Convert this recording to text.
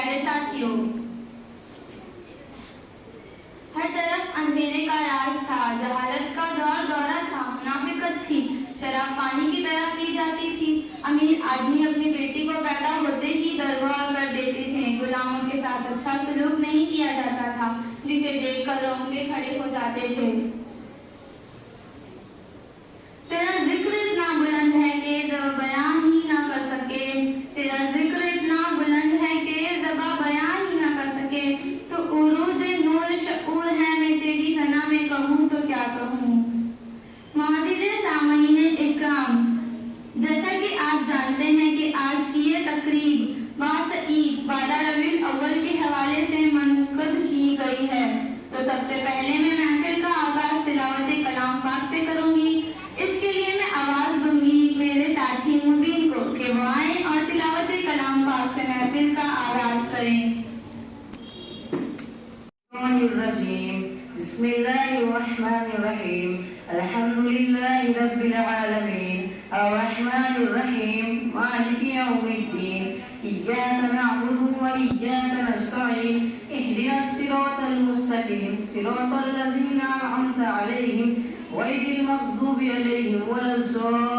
प्यारे साथियों, हर तरफ अंधेरे का राज था, जहालत का दौर दौरा था, मुनाफिकत थी, शराब पानी की तरह पी जाती थी। अमीर आदमी अपनी बेटी को पैदा होते ही दरबार कर देते थे। गुलामों के साथ अच्छा सलूक नहीं किया जाता था, जिसे देखकर रोंगटे खड़े हो जाते थे। तेरा जिक्र इतना बुलंद है कि ज़बां बयान ही ना कर सके। तेरा जिक्र इतना बुलंद है कि ज़बां बयान ही ना कर सके। तो उरूज़े नूर शऊर है, मैं तेरी सना में कहूँ तो क्या कहूँ। मुअज़्ज़िज़े सामईने इकराम, जैसा कि आप जानते हैं कि आज की ये तकरीब बासईद 12 रबीउल अव्वल के हवाले से मुनक़द की गई है। तो सबसे पहले मैं महफिल का आगाज़ तिलावत कलाम पाक से करूँगी। इसके लिए मैं आवाज़ दूंगी मेरे साथी मुबीन को कि वो आए और तिलावत कलाम पाक से महफिल का आगाज़ करें। बिस्मिल्लाहिर्रहमानिर्रहीम, अल्हम्दुलिल्लाहि रब्बिल आलमीन, अर्रहमानिर्रहीम, मालिकि यौमिद्दीन, इय्याका नअबुदु व इय्याका नस्तईन, इहदिनस सिरातल मुस्तकीम, सिरातल लज़ीना अनअमता अलैहिम, गैरिल मग़्ज़ूबि अलैहिम वलज़्ज़ालिमीन।